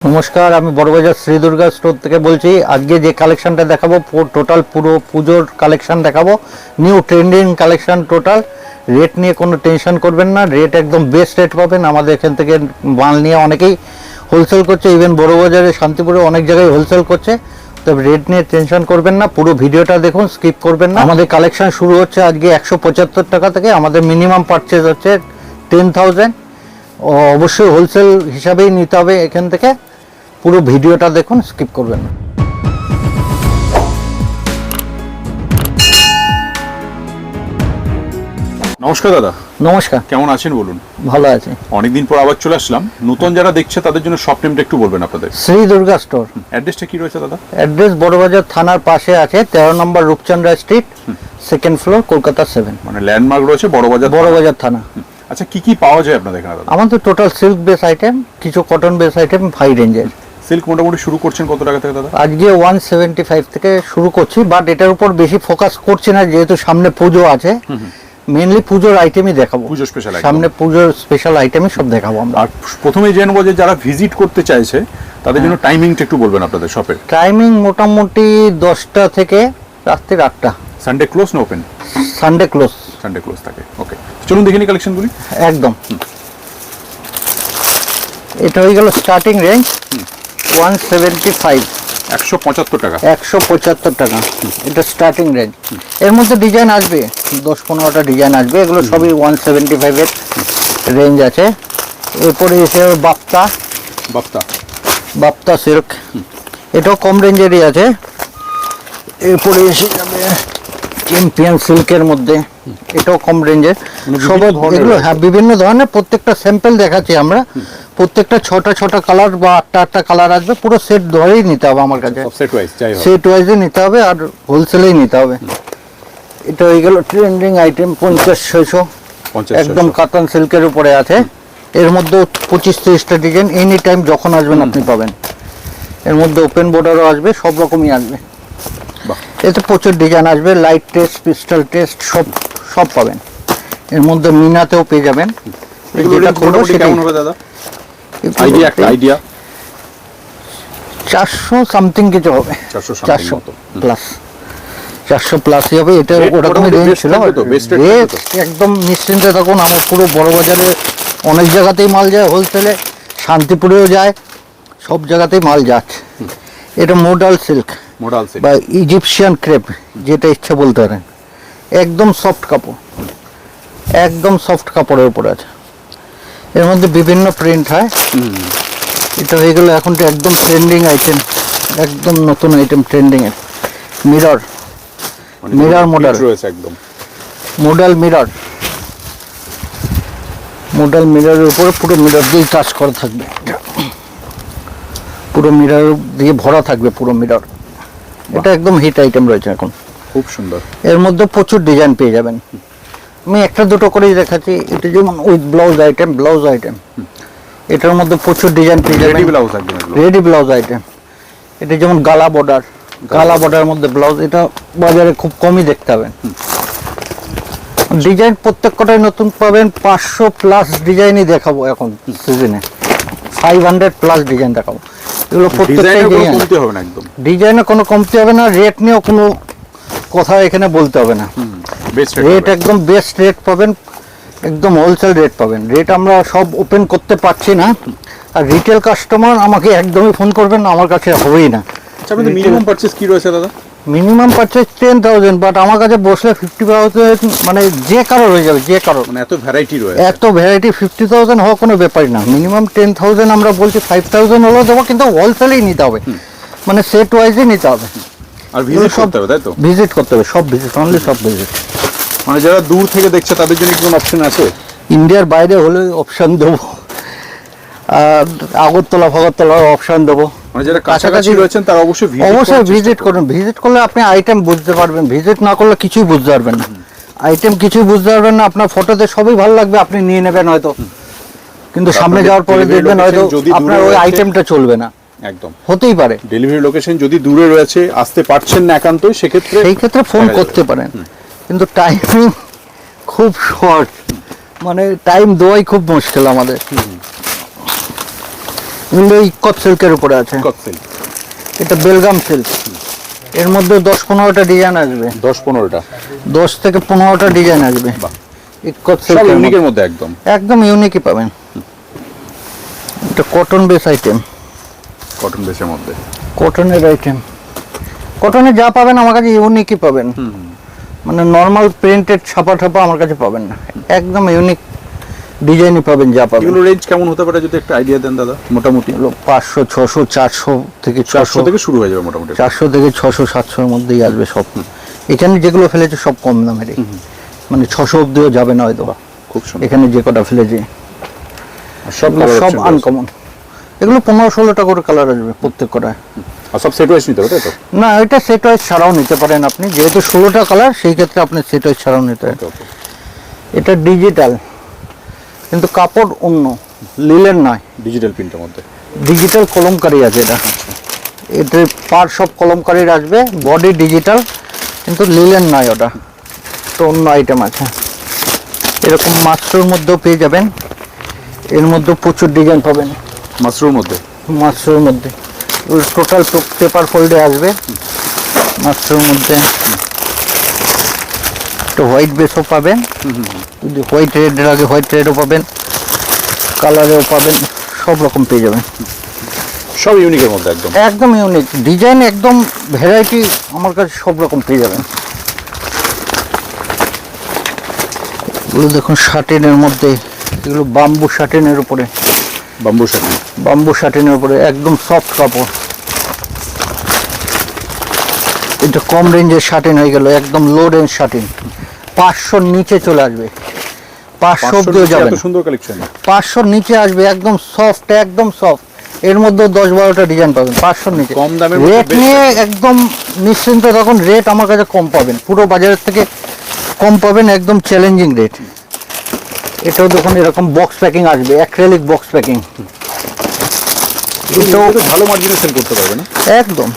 নমস্কার, আমি বড়বাজার শ্রী দুর্গা স্টোর থেকে বলছি। আজকে যে কালেকশনটা দেখাবো টোটাল পুরো পুজোর কালেকশন দেখাবো, new trending collection. Total rate নিয়ে কোনো টেনশন করবেন না, রেট একদম বেস্ট রেট পাবেন। আমাদের এখান থেকে মাল নিয়ে অনেকেই হোলসেল করছে, ইভেন বড়বাজারে শান্তিপুরে অনেক জায়গায় হোলসেল করছে। তবে রেট নিয়ে টেনশন করবেন না, পুরো ভিডিওটা দেখুন, স্কিপ করবেন না। আমাদের কালেকশন শুরু হচ্ছে আজকে 175 টাকা থেকে। আমাদের মিনিমাম পারচেজ হচ্ছে 10,000। অবশ্যই হোলসেল হিসাবেই নিতে হবে এখান থেকে। পুরো ভিডিওটা দেখুন, স্কিপ করবেন না। নমস্কার দাদা। নমস্কার, কেমন আছেন বলুন? ভালো আছি। অনেকদিন পর আবার চলে আসলাম। নতুন যারা দেখছে তাদের জন্য শপ নেমটা একটু বলবেন আপনাদের। শ্রী দুর্গা স্টোর। অ্যাড্রেসটা কি রয়েছে দাদা? অ্যাড্রেস বড়বাজার থানার পাশে আছে, 13 number Rupchandra street, second floor, Kolkata 7। মানে ল্যান্ডমার্ক রয়েছে বড়বাজার থানা। আচ্ছা, কি কি পাওয়া যায় আপনাদের এখানে দাদা? আমাদের টোটাল সিল্ক বেস আইটেম, কিছু কটন বেস আইটেম, হাই রেঞ্জের। সিল্ক মোটামুটি শুরু করছেন কত টাকা থেকে দাদা? আজকে 175 থেকে শুরু করছি, বাট এটার উপর বেশি ফোকাস করছি না, যেহেতু সামনে পুজো আছে। মেইনলি পুজোর আইটেমই দেখাবো, পুজো স্পেশাল, সামনে পুজোর স্পেশাল আইটেমই সব দেখাবো আমরা। আর প্রথমেই জানবো যে যারা ভিজিট করতে চাইছে তাদের জন্য টাইমিংটা একটু বলবেন আপনাদের শপের। টাইমিং মোটামুটি 10টা থেকে রাত্রি 8টা। সানডে ক্লোজ না open? Sunday close. Sunday close থাকে। ওকে, চলুন দেখে নিই কালেকশনগুলি। একদম। এটা হয়ে গেল স্টার্টিং রেঞ্জ 175, 175 টাকা। 175 টাকা। এটা স্টার্টিং রেঞ্জ। এর মধ্যে ডিজাইন আসবে 10-15টা ডিজাইন আসবে, এগুলো সবই 175 এর রেঞ্জ আছে। এরপরে এসে বাপ্তা সিল্ক, এটাও কম রেঞ্জেরই আছে। এরপরে এসে যাবে চ্যাম্পিয়ন সিল্কের মধ্যে, এটাও কম রেঞ্জের। সব এগুলো হ্যাঁ বিভিন্ন ধরনের, প্রত্যেকটা স্যাম্পল দেখাচ্ছি আমরা। প্রত্যেকটা ছটা কালার বা আটটা কালার আসবে, পুরো সেট ধরেই নিতে হবে আমার কাছে। সেট ওয়াইজে নিতে হবে আর হোলসেলেই নিতে হবে। এটা হয়ে গেল ট্রেন্ডিং আইটেম 50-600, একদম কাতান সিল্কের উপরে আছে। এর মধ্যে 25-30টা ডিজাইন, এনি টাইম যখন আসবেন আপনি পাবেন। এর মধ্যে ওপেন বর্ডারও আসবে, সব রকমই আসবে। এতে প্রচুর ডিজাইন আসবে, লাইট টেস্ট, পিস্টল টেস্ট, সব পাবেন। এর মধ্যে মিনাতেও পেয়ে যাবেন। যেটা করবো সেটাই দাদা আইডিয়া 400 সামথিং কিছু হবে, 400 প্লাস, 400 প্লাসই হবে। এটা ওরকমই রেঞ্জ ছিল। একদম নিশ্চিন্তে থাকুন, আমার পুরো বড়বাজারে অনেক জায়গাতেই মাল যায়, হোলসেলে শান্তিপুরেও যায়, সব জায়গাতেই মাল যাচ্ছে। এটা মোডাল সিল্ক বা ইজিপশিয়ান ক্রেপ, যেটা ইচ্ছে বলতে পারেন। একদম সফট কাপড়, একদম সফট কাপড়ের উপরে আছে। এর মধ্যে বিভিন্ন প্রিন্ট হয়। এটা হয়ে গেল এখন একদম ট্রেন্ডিং আইটেম, একদম নতুন আইটেম, ট্রেন্ডিং এর মিরর মডেল রয়েছে, একদম মোডাল মিররের উপরে পুরো মিরর দিয়ে কাজ করা থাকবে, পুরো মিরর দিয়ে ভরা থাকবে পুরো মিরর। এটা একদম হিট আইটেম রয়েছে এখন, খুব সুন্দর। এর মধ্যে প্রচুর ডিজাইন পেয়ে যাবেন। আমি একটা দুটো করেই দেখাচ্ছি। এটা যেমন উইথ ব্লাউজ আইটেম, এটার মধ্যে প্রচুর ডিজাইন পেয়ে যাবেন, রেডি ব্লাউজ আইটেম। এটা যেমন গালা বর্ডার মধ্যে ব্লাউজ, এটা বাজারে খুব কমই দেখতে পাবেন। ডিজাইন প্রত্যেকটাই নতুন পাবেন। 500 প্লাস ডিজাইনই দেখাবো এখন সিজনে, 500 প্লাস ডিজাইন দেখাবো। এগুলো প্রত্যেকটাই ডিজাইনে কোনো কমতি হবে না, রেট নিয়েও কোনো কথা এখানে বলতে হবে না। রেট একদম বেস্ট রেট পাবেন, একদম হোলসেল রেট পাবেন। রেট আমরা সব ওপেন করতে পারছি না, আর রিটেল কাস্টমার আমাকে একদমই ফোন করবেন না, আমার কাছে হবেই না। মিনিমাম পারচেজ কি রয়েছে দাদা? মিনিমাম পারচেজ 10,000, বাট আমার কাছে বসলে 50,000, মানে যে কারো হয়ে যাবে, যে কারো। মানে এত ভ্যারাইটি রয়েছে, এত ভ্যারাইটি, 50,000 হওয়া কোনো ব্যাপারই না। মিনিমাম 10,000 আমরা বলছি, 5,000 হলেও দেবো, কিন্তু হোলসেলেই নিতে হবে, মানে সেট ওয়াইজই নিতে হবে। আর ভিজিট করতে হবে, তাই তো? ভিজিট করতে হবে, সব ভিজিট, অনলি সব ভিজিট। মানে যারা দূর থেকে দেখছে তাদের জন্য কোনো অপশন আছে? ইন্ডিয়ার বাইরে হলে অপশন দেবো, আর আগরতলার অপশন দেবো। মানে যারা কাছাকাছি রয়েছেন তারা অবশ্যই ভিজিট করুন। ভিজিট করলে আপনি আইটেম বুঝতে পারবেন, ভিজিট না করলে কিছুই বুঝতে পারবেন না। আইটেম কিছুই বুঝতে পারবেন না, আপনার ফটোতে সবই ভালো লাগবে, আপনি নিয়ে নেবেন হয়তো, কিন্তু সামনে যাওয়ার পরে দেখবেন হয়তো আপনার ওই আইটেমটা চলবে না। একদম হতেই পারে। ডেলিভারি লোকেশন যদি দূরে রয়েছে, আসতে পারছেন না একান্তই, সেই ক্ষেত্রে ফোন করতে পারেন, কিন্তু টাইমিং খুব শর্ট, মানে টাইম দেওয়াই খুব মুশকিল আমাদের। এগুলো ইকত সিল্কের উপরে আছে। কত সিল্ক? এটা বেলগাম সিল্ক। এর মধ্যে 10-15টা ডিজাইন আসবে। 10-15টা? 10 থেকে 15টা ডিজাইন আসবে। বাহ, ইকত সব সিল্কের ইউনিকের মধ্যে একদম। একদম ইউনিকই পাবেন। এটা কটন বেস আইটেম। কটন বেসের মধ্যে কটনের আইটেম, কটনে যা পাবেন আমার কাছে ইউনিকই পাবেন। মানে নর্মাল প্রিন্টেড ছাপা ঠাপা আমার কাছে পাবেন না, একদম ইউনিক ডিজাইনই পাবেন যা পাবেন। এগুলো রেঞ্জ কেমন হতে পারে যদি একটা আইডিয়া দেন দাদা? মোটামুটি 500, 600, 400 থেকে 400 থেকে শুরু হয়ে যাবে মোটামুটি। 400 থেকে 600, 700-র মধ্যেই আসবে সব। এখানে যেগুলো ফেলেছে সব কম দামেরই, মানে 600 অব্দিও যাবে না হয়তো। খুব সুন্দর। এখানে যে কটা ফেলেছে সব সব আনকমন। এগুলো 15-16টা করে কালার আসবে প্রত্যেক কটা। আর সব সেট ওয়াইজ নিতে হবে তাই তো? না, এটা সেট ওয়াইজ ছাড়াও নিতে পারেন আপনি, যেহেতু 16টা কালার সেই ক্ষেত্রে আপনি সেট ওয়াইজ ছাড়াও নিতে পারেন। ওকে। এটা ডিজিটাল, কিন্তু কাপড় অন্য, লিলেন নয়। ডিজিটাল প্রিন্টের মধ্যে ডিজিটাল কলমকারি আছে এটা। এটার পার সব কলমকারির আসবে, বডি ডিজিটাল, কিন্তু লিলেন নয় ওটা, তো অন্য আইটেম আছে। এরকম মাস্টারের মধ্যেও পেয়ে যাবেন, এর মধ্যে প্রচুর ডিজাইন পাবেন। মাশরুমের মধ্যে? মাস্টারের মধ্যে টোটাল পেপার ফোল্ডে আসবে। মাস্টারের মধ্যে তো হোয়াইট বেসও পাবেন, যদি হোয়াইট রেডের আগে হোয়াইট রেডও পাবেন, কালারেও পাবেন, সব রকম পেয়ে যাবেন। সব ইউনিকের মধ্যে একদম। একদম ইউনিক ডিজাইন, একদম ভ্যারাইটি আমার কাছে সব রকম পেয়ে যাবেন। এগুলো দেখুন শাটিনের মধ্যে, এগুলো বাম্বু শাটিনের উপরে। বাম্বু শাড়ি? বাম্বু শাটিনের উপরে একদম সফট কাপড়। এটা কম রেঞ্জের শাটিন হয়ে গেল, একদম লো রেঞ্জ শাটিন। 500-র নিচে চলে আসবে, 500 অব্দিও যাবে এত না। সুন্দর কালেকশন? 500-র নিচে আসবে, একদম সফট, একদম সফট। এর মধ্যে 10-12টা ডিজাইন পাবেন 500-র নিচে। কম দামের মধ্যে রেট best নিয়ে একদম। একদম নিশ্চিন্ত থাকুন, রেট আমার কাছে কম পাবেন, পুরো বাজারের থেকে কম পাবেন, একদম চ্যালেঞ্জিং রেট। এটাও দেখুন এরকম বক্স প্যাকিং আসবে, অ্যাক্রিলিক বক্স প্যাকিং। এটাও তো ভালো মার্জিনে সেল করতে পারবে না? একদম।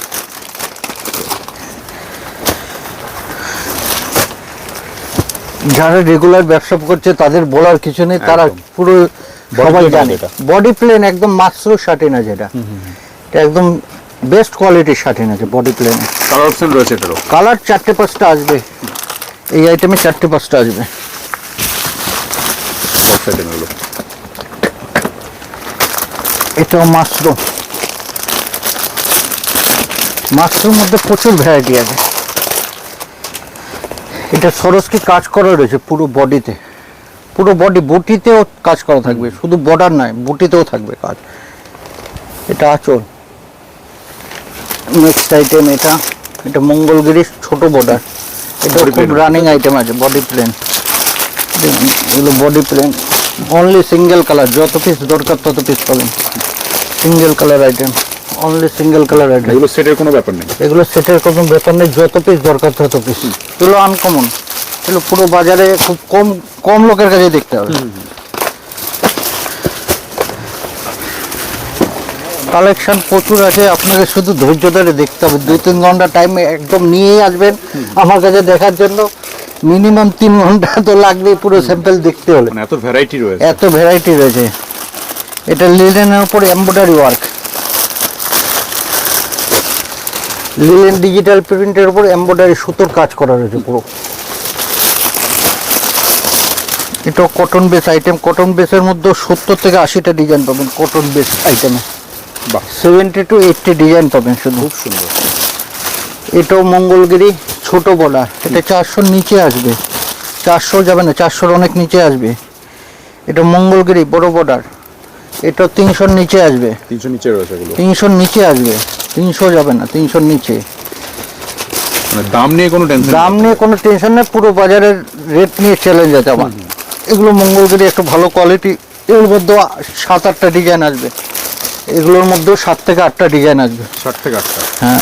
যারা রেগুলার ব্যবসা করছে তাদের বলার কিছু নেই, তারা একদম। পুরো Body সবাই plain জানে। এটা। বডি প্লেন একদম মাশরু শাটিন আছে এটা। এটা একদম বেস্ট কোয়ালিটির শাটিন আছে বডি প্লেনে। কালার অপশন রয়েছে এটারও? কালার 4-5টা আসবে, এই আইটেমে 4-5টা আসবে। বক্স আইটেম এগুলো। এটাও মাশরুম। মাশরুম মধ্যে প্রচুর ভ্যারাইটি আছে। এটা সরস্কি কাজ করা রয়েছে পুরো বডিতে, পুরো বডি বুটিতেও কাজ করা থাকবে, শুধু বর্ডার নয় বুটিতেও থাকবে কাজ। এটা আঁচল। নেক্সট আইটেম এটা, এটা মঙ্গলগিরির ছোট বর্ডার। এটা Body খুব plain। রানিং আইটেম আছে, বডি প্লেন। এগুলো body plain, only single colour, যত পিস দরকার তত পিস পাবেন। Single colour item, only single colour item. এগুলো সেটের কোনো ব্যাপার নেই? এগুলো সেটের কোনো ব্যাপার নেই, যত পিস দরকার তত পিস। এগুলো আনকমন, এগুলো পুরো বাজারে খুব কম কম লোকের কাছে দেখতে হবে। কালেকশন প্রচুর আছে, আপনাকে শুধু ধৈর্য ধরে দেখতে হবে। 2-3 ঘন্টা টাইম একদম নিয়েই আসবেন আমার কাছে দেখার জন্য। মিনিমাম 3 ঘন্টা তো লাগবে পুরো স্যাম্পল দেখতে হলে, মানে এত ভ্যারাইটি রয়েছে। এত ভ্যারাইটি রয়েছে। এটা লিলেনের উপর এমব্রয়ডারি ওয়ার্ক, লিলেন ডিজিটাল প্রিন্টের উপর এমব্রয়ডারি সুতোর কাজ করা রয়েছে পুরো। এটা কটন বেস আইটেম। কটন বেসের মধ্যে 70 থেকে 80টা ডিজাইন পাবেন কটন বেস আইটেমে। বাহ, 70 to 80 ডিজাইন পাবেন শুধু। খুব সুন্দর। এটাও মঙ্গলগিরি ছোট বর্ডার, এটা 400-র নিচে আসবে, 400 যাবে না, 400-র অনেক নিচে আসবে। এটা মঙ্গলগিরি বড় বর্ডার, এটা 300-র নিচে আসবে, 300 নিচে রয়েছে এগুলো? 300-র নিচে আসবে, 300 যাবে না, 300-র নিচে। মানে দাম নিয়ে কোনো টেনশন? দাম নিয়ে কোনো টেনশন নেই, পুরো বাজারের রেট নিয়ে চ্যালেঞ্জ আছে আমার। এগুলো মঙ্গলগিরি একটু ভালো কোয়ালিটি, এর মধ্যেও 7-8টা ডিজাইন আসবে, এগুলোর মধ্যেও 7 থেকে 8টা ডিজাইন আসবে। 60 থেকে 80? হ্যাঁ,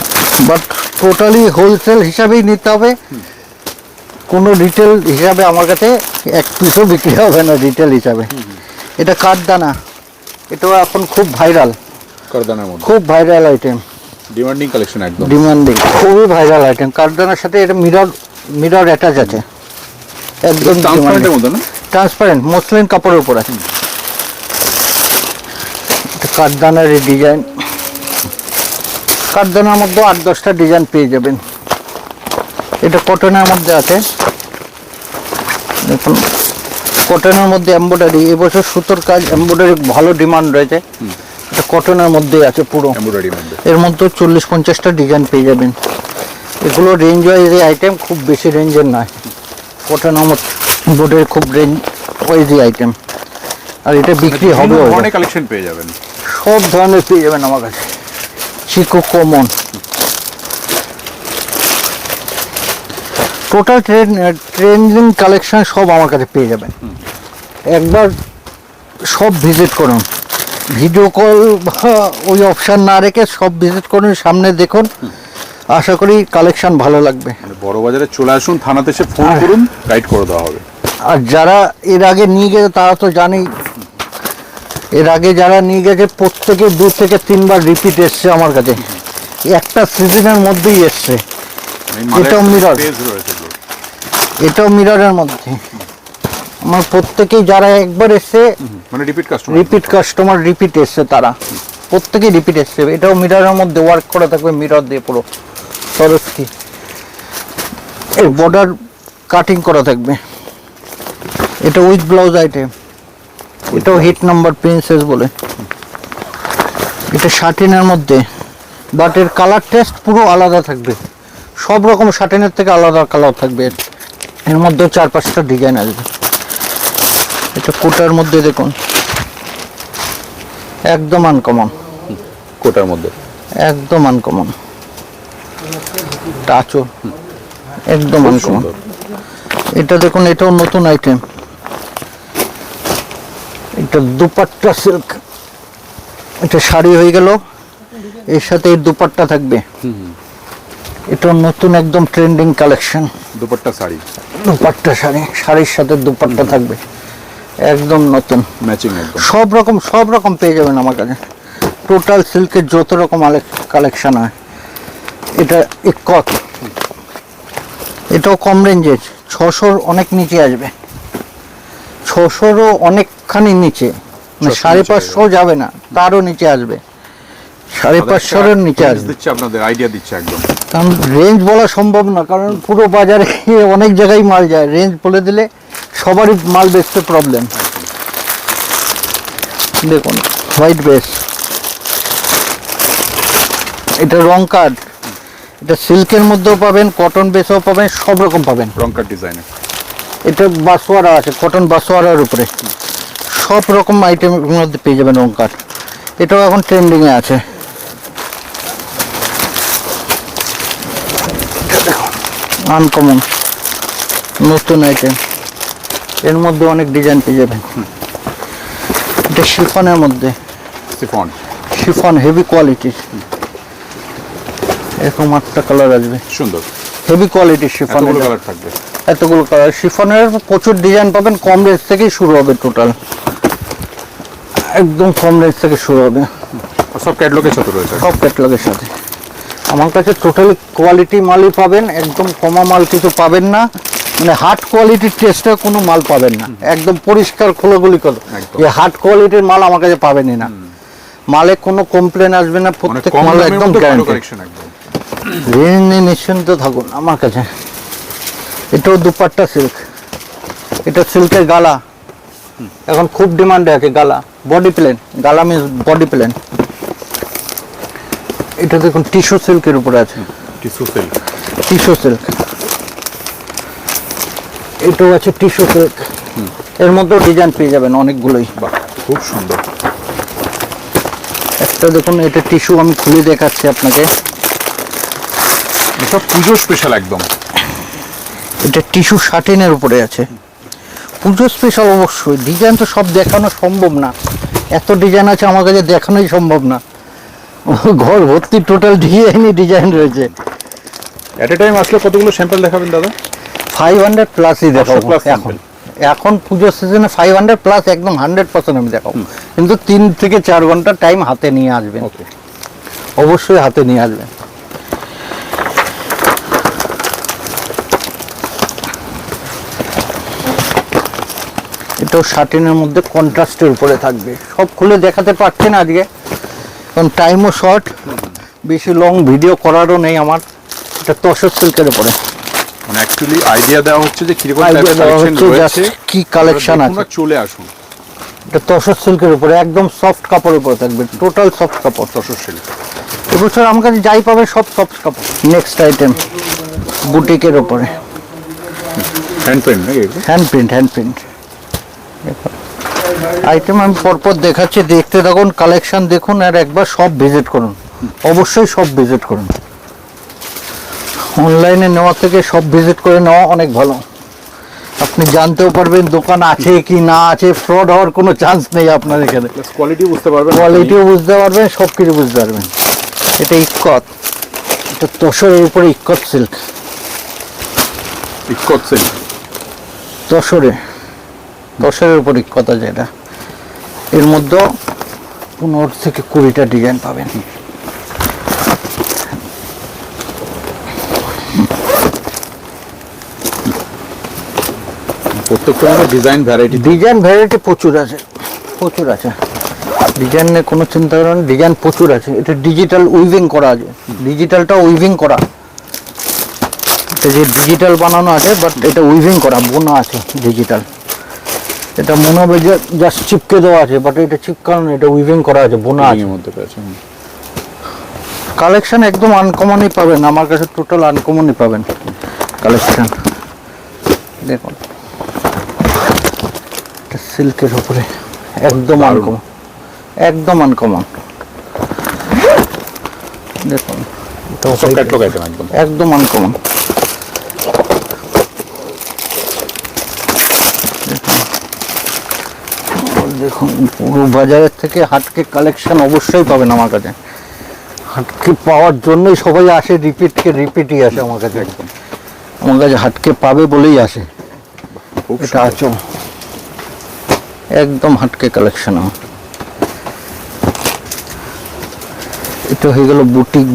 বাট টোটালি হোলসেল হিসাবেই নিতে হবে, কোনো রিটেল হিসাবে আমার কাছে এক পিসও বিক্রি হবে না রিটেল হিসাবে। এটা কাঠদানা, এটাও এখন খুব ভাইরাল, কারদানার মধ্যে খুব ভাইরাল আইটেম, ডিমান্ডিং কালেকশন একদম। ডিমান্ডিং, খুবই ভাইরাল আইটেম। কাঠদানার সাথে এটা মিরর অ্যাটাচ আছে, একদম ট্রান্সপারেন্টের মধ্যে না? ট্রান্সপারেন্ট মসলিন কাপড়ের উপর আছে। কাঠদানার ডিজাইন, কাঠদানার মধ্যে 8-10টা ডিজাইন পেয়ে যাবেন। এটা কটনের মধ্যে আছে, দেখুন কটনের মধ্যে এমব্রয়ডারি, এবছর সুতোর কাজ এমব্রয়ডারি ভালো ডিমান্ড রয়েছে। এটা কটনের মধ্যে আছে পুরো, এর মধ্যে 40-50টা ডিজাইন পেয়ে যাবেন। এগুলো রেঞ্জ ওয়াইজ আইটেম, খুব বেশি রেঞ্জের নয়। কটনের বোর্ডের খুব রেঞ্জ ওয়াইজ আইটেম, আর এটা বিক্রি হবে। অনেক কালেকশন পেয়ে যাবেন, সব ধরনের পেয়ে যাবেন আমার কাছে। চিকো কমন, টোটাল ট্রেন্ডিং কালেকশন সব আমার কাছে পেয়ে যাবেন। একবার সব ভিজিট করুন, ভিডিও কল বা ওই অপশান না রেখে সব ভিজিট করুন, সামনে দেখুন। আশা করি কালেকশন ভালো লাগবে। বড় বাজারে চলে আসুন, থানাতে এসে ফোন করুন, গাইড করে দেওয়া হবে। আর যারা এর আগে নিয়ে গেছে তারা তো জানেই, এর আগে যারা নিয়ে গেছে প্রত্যেকে 2 থেকে 3 বার রিপিট এসছে আমার কাছে, একটা সিজনের মধ্যেই এসছে। এটাও মিরর, এটাও মিররের মধ্যে। আমার প্রত্যেকেই যারা একবার এসছে মানে রিপিট কাস্টমার রিপিট এসছে, তারা প্রত্যেকেই রিপিট এসছে। এটাও মিররের মধ্যে ওয়ার্ক করা থাকবে, মিরর দিয়ে পুরো সরস্বতী, এর বর্ডার কাটিং করা থাকবে। এটা উইথ ব্লাউজ আইটেম, এটাও হিট নাম্বার প্রিন্সেস বলে। এটা শাটিনের মধ্যে, বাট এর কালার টেস্ট পুরো আলাদা থাকবে, সব রকম শাটিনের থেকে আলাদা কালার থাকবে। এর মধ্যে 4-5টা ডিজাইন আসবে। এটা কোটার মধ্যে দেখুন, একদম আনকমন, কোটার মধ্যে একদম আনকমন টাচও একদম আনকমন। এটা দেখুন, এটাও নতুন আইটেম। এটা দুপাট্টা সিল্ক, এটা শাড়ি হয়ে গেল, এর সাথে এই দুপাট্টা থাকবে। এটা নতুন একদম ট্রেন্ডিং কালেকশন, দুপাট্টা শাড়ি, দুপাট্টা শাড়ি, শাড়ির সাথে দুপাট্টা থাকবে, একদম নতুন ম্যাচিং একদম। সব রকম পেয়ে যাবেন আমার কাছে। টোটাল সিল্কের যত রকম কালেকশন হয়। এটা ইকত, এটাও কম রেঞ্জের, 600 অনেক নিচে আসবে, 600-ও অনেকখানি নিচে, মানে 550 যাবে না, তারও নিচে আসবে, 550-এর নিচে আসবে। দিচ্ছে আপনাদের আইডিয়া দিচ্ছে একদম, কারণ রেঞ্জ বলা সম্ভব না, কারণ পুরো বাজারে অনেক জায়গায় মাল যায়, রেঞ্জ বলে দিলে সবারই মাল বেচতে প্রবলেম। দেখুন হোয়াইট বেস, এটা রং কার্ড, এটা সিল্কের মধ্যেও পাবেন, কটন বেসও পাবেন, সব রকম পাবেন। রং কার্ড ডিজাইনে এটা বাসোয়ারা আছে, কটন বাসোয়ারার উপরে সব রকম আইটেমের মধ্যে পেয়ে যাবেন রং কার্ড। এটাও এখন ট্রেন্ডিংয়ে আছে। আনকমন নতুন আইটেম, এর মধ্যে অনেক ডিজাইন পেয়ে যাবেন। এটা শিফনের মধ্যে, শিফন হেভি কোয়ালিটির, এরকম 8টা কালার আসবে, সুন্দর হেভি কোয়ালিটির শিফন, কালার থাকবে, এতগুলো কালার। শিফনের প্রচুর ডিজাইন পাবেন, কম রেঞ্জ থেকেই শুরু হবে, টোটাল একদম কম রেঞ্জ থেকে শুরু হবে। সব ক্যাটালগের সাথে রয়েছে, সব ক্যাটালগের সাথে আমার কাছে টোটালি কোয়ালিটি মালই পাবেন, একদম কমা মাল কিছু পাবেন না, মানে হার্ড কোয়ালিটির টেস্টে কোনো মাল পাবেন না, একদম পরিষ্কার খোলাগুলি কত যে হার্ড কোয়ালিটির মাল আমার কাছে পাবেনই না। মালে কোনো কমপ্লেন আসবে না, প্রত্যেক মাল একদম গ্যারান্টি। রেঞ্জ নিয়ে নিশ্চিন্ত থাকুন আমার কাছে। এটাও দুপাট্টা সিল্ক, এটা সিল্কের গালা, এখন খুব ডিমান্ডে আছে গালা, বডি প্লেন, গালা মিন্স বডি প্লেন। এটা দেখুন টিস্যু সিল্কের উপরে আছে, টিস্যু সিল্ক, এটাও আছে টিস্যু সিল্ক, এর মধ্যেও ডিজাইন পেয়ে যাবেন অনেকগুলোই, খুব সুন্দর। একটা দেখুন, এটা টিস্যু, আমি খুলে দেখাচ্ছি আপনাকে, এটা পুজো স্পেশাল একদম। এটা টিস্যু শাটিনের উপরে আছে, পুজো স্পেশাল অবশ্যই। ডিজাইন তো সব দেখানো সম্ভব না, এত ডিজাইন আছে আমার কাছে, দেখানোই সম্ভব না, ঘর ভর্তি টোটাল ডিজাইন রয়েছে। এট এ টাইম আসলে কতগুলো স্যাম্পল দেখাবেন দাদা? 500 প্লাসই দেখাবো এখন। এখন পুজোর সিজনে 500 প্লাস একদম 100% আমি দেখাবো, কিন্তু 3 থেকে 4 ঘন্টা টাইম হাতে নিয়ে আসবেন, অবশ্যই হাতে নিয়ে আসবেন। এটাও শাটিনের মধ্যে কন্ট্রাস্টের উপরে থাকবে, সব খুলে দেখাতে পারছি না আজকে, কারণ টাইমও শর্ট, বেশি লং ভিডিও করারও নেই আমার। এটা তসর সিল্কের উপরে মানে অ্যাকচুয়ালি আইডিয়া দেওয়া হচ্ছে যে কিরকম Idea টাইপের দেওয়া কালেকশন হচ্ছে, রয়েছে, just কি কালেকশন আছে। আপনারা চলে আসুন। এটা তসর সিল্কের উপরে একদম সফট কাপড়ের উপরে থাকবে, টোটাল সফট কাপড়। তসর সিল্ক, এবছর আমার কাছে যাই পাবে সব সফট কাপড়। নেক্সট আইটেম বুটিকের উপরে হ্যান্ড পেন্ট নাকি এগুলো? হ্যান্ড প্রিন্ট আইটেম আমি পরপর দেখাচ্ছি, দেখতে থাকুন, কালেকশন দেখুন, আর একবার সব ভিজিট করুন, অবশ্যই সব ভিজিট করুন। অনলাইনে নেওয়া থেকে সব ভিজিট করে নেওয়া অনেক ভালো। আপনি জানতেও পারবেন দোকান আছে কি না আছে, ফ্রড হওয়ার কোনো চান্স নেই আপনার এখানে। প্লাস কোয়ালিটি বুঝতে পারবেন, কোয়ালিটিও বুঝতে পারবেন, সব কিছু বুঝতে পারবেন। এটা ইক্কত, এটা তসরের উপরে ইক্কত সিল্ক, ইক্কত সিল্ক। তসরের উপর ইক্কত আছে এটা। এর মধ্যে 15 থেকে 20টা ডিজাইন পাবেন। প্রত্যেকটা মধ্যে ডিজাইন ভ্যারাইটি প্রচুর আছে, ডিজাইন নিয়ে কোনো চিন্তা করেন, ডিজাইন প্রচুর আছে। এটা ডিজিটাল উইভিং করা আছে, ডিজিটালটা উইভিং করা, এটা যে ডিজিটাল বানানো আছে, বাট এটা উইভিং করা, বোনা আছে ডিজিটাল। এটা মনে হবে যে জাস্ট চিপকে দেওয়া আছে, বাট এটা চিপকানো না, এটা উইভিং করা আছে, বোনা আছে। এর মধ্যে পেয়েছে। কালেকশন একদম আনকমনই পাবেন আমার কাছে, টোটাল আনকমনই পাবেন কালেকশন। দেখুন এটা সিল্কের উপরে একদম আনকমন, দেখুন সব ক্যাটলগ আইটেম একদম আনকমন। দেখুন পুরো বাজারের থেকে হাটকে কালেকশন অবশ্যই পাবেন আমার কাছে। হাটকে পাওয়ার জন্যই সবাই আসে, রিপিটই আসে আমার কাছে। একদম আমার কাছে হাটকে পাবে বলেই আসে। এটা আছো একদম হাটকে কালেকশন। এটা হয়ে গেল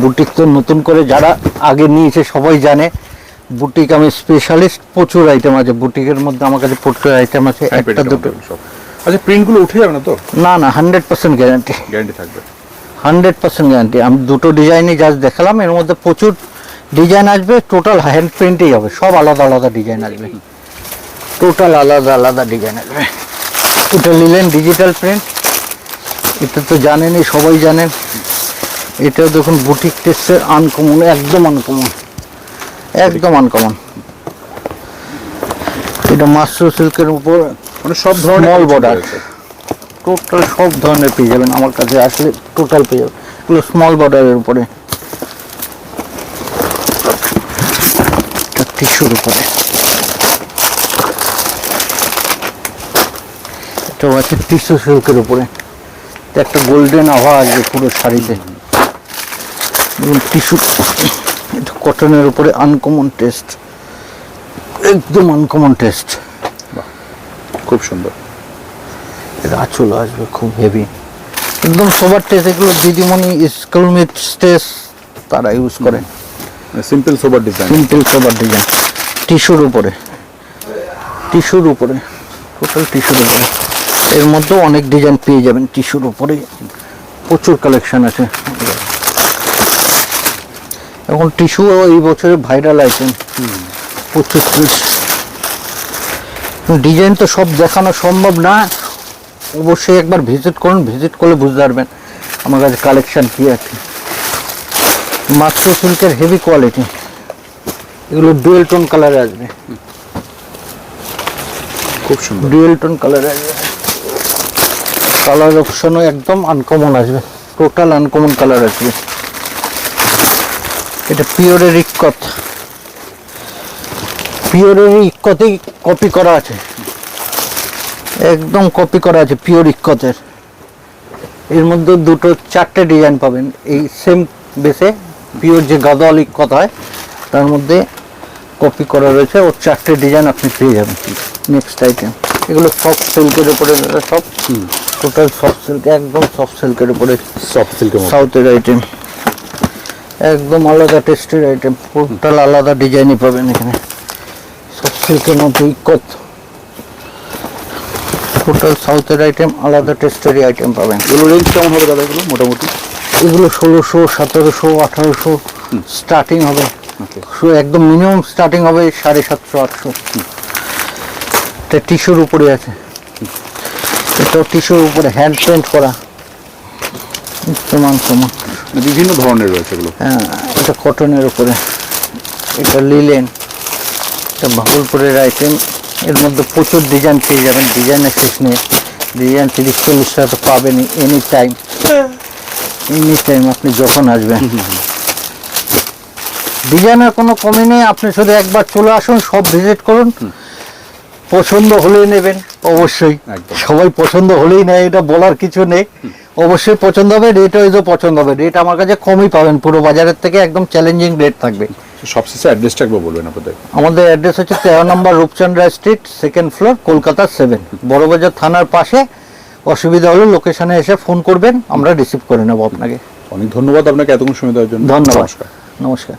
বুটিক তো নতুন করে যারা আগে নিয়েছে সবাই জানে, বুটিক আমি স্পেশালিস্ট, প্রচুর আইটেম আছে বুটিকের মধ্যে আমার কাছে, প্রচুর আইটেম আছে। একটা দুটো আচ্ছা, প্রিন্টগুলো উঠে যাবে না তো? না 100% গ্যারান্টি থাকবে, 100% গ্যারান্টি। আমি দুটো ডিজাইনই জাস্ট দেখালাম, এর মধ্যে প্রচুর ডিজাইন আসবে, টোটাল হ্যান্ড প্রিন্টেই হবে, সব আলাদা ডিজাইন আসবে, টোটাল আলাদা ডিজাইন আসবে। এটা নিলেন ডিজিটাল প্রিন্ট, এটা তো জানেনই, সবাই জানেন। এটাও দেখুন বুটিক টেস্টের আনকমন, একদম আনকমন। এটা মাশরু সিল্কের উপর মানে সব ধরনের স্মল বর্ডার, টোটাল সব ধরনের পেয়ে যাবেন আমার কাছে আসলে, টোটাল পেয়ে যাবেন। এগুলো স্মল বর্ডারের উপরে, টিস্যুর উপরে, এটাও আছে টিস্যু সিল্কের উপরে। একটা গোল্ডেন আভা আসবে পুরো শাড়িতে, টিস্যু। এটা কটনের উপরে আনকমন টেস্ট, একদম আনকমন টেস্ট, খুব সুন্দর। এটা আঁচল আসবে খুব হেভি, একদম সোবার টেস্ট। এগুলো দিদিমণি স্কুল মিট স্টেজ তারা ইউজ করে, সিম্পল সোবার ডিজাইন, টিস্যুর উপরে, টোটাল টিস্যুর উপরে। এর মধ্যেও অনেক ডিজাইন পেয়ে যাবেন টিস্যুর উপরে, প্রচুর কালেকশন আছে। এখন টিস্যু এই বছরের ভাইরাল আইটেম, প্রচুর ডিজাইন তো সব দেখানো সম্ভব না, অবশ্যই একবার ভিজিট করুন, ভিজিট করলে বুঝতে পারবেন আমার কাছে কালেকশন কি আছে। মাশরু সিল্কের হেভি কোয়ালিটি, এগুলো ডুয়েল টোন কালারে আসবে, খুব সুন্দর ডুয়েল টোন কালারে আসবে। কালার অপশনও একদম আনকমন আসবে, টোটাল আনকমন কালার আসবে। এটা পিওরের ইক্কতেই কপি করা আছে, একদম কপি করা আছে পিওর ইক্কতের। এর মধ্যে চারটে ডিজাইন পাবেন এই সেম বেসে, পিওর যে গাদোয়াল ইক্কত হয় তার মধ্যে কপি করা রয়েছে, ওর চারটে ডিজাইন আপনি পেয়ে যাবেন। নেক্সট আইটেম, এগুলো সফট সিল্কের উপরে, সব টোটাল সফট সিল্ক, একদম সফট সিল্কের উপরে, সাউথের আইটেম, একদম আলাদা টেস্টের আইটেম, টোটাল আলাদা ডিজাইনই পাবেন এখানে। সফট সিল্কের মধ্যে ইক্কত, টোটাল সাউথের আইটেম, আলাদা টেস্টেরই আইটেম পাবেন। এগুলো রেঞ্জ কেমন হবে দাদা? এগুলো মোটামুটি এগুলো 1600, 1700, 1800 স্টার্টিং হবে। ওকে, একদম মিনিমাম স্টার্টিং হবে 750, 800। এটা টিস্যুর উপরে আছে, এটাও টিস্যুর উপরে হ্যান্ড পেন্ট করা। সমান সমান, বিভিন্ন ধরনের রয়েছে এগুলো। হ্যাঁ, এটা কটনের উপরে, এটা লিলেন, এটা ভাগলপুরের আইটেম। এর মধ্যে প্রচুর ডিজাইন পেয়ে যাবেন, ডিজাইনের শেষ নেই। ডিজাইন 30-40টা তো পাবেনই এনি টাইম। আপনি যখন আসবেন, ডিজাইনের কোনো কমি নেই। আপনি শুধু একবার চলে আসুন, সব ভিজিট করুন, পছন্দ হলেই নেবেন অবশ্যই। একদম। সবাই পছন্দ হলেই নেয়, এটা বলার কিছু নেই। অবশ্যই পছন্দ হবে, রেট ওয়াইজও পছন্দ হবে। রেট আমার কাছে কমই পাবেন, পুরো বাজারের থেকে একদম চ্যালেঞ্জিং রেট থাকবে। সবশেষে অ্যাড্রেসটা একবার বলবেন আপনাদের। আমাদের অ্যাড্রেস হচ্ছে 13 number Rupchandra street, 2nd floor, Kolkata 7, Burrabazar থানার পাশে। অসুবিধা হলে লোকেশনে এসে ফোন করবেন, আমরা রিসিভ করে নেব আপনাকে। অনেক ধন্যবাদ আপনাকে এতক্ষণ সময় দেওয়ার জন্য। ধন্যবাদ, নমস্কার। নমস্কার।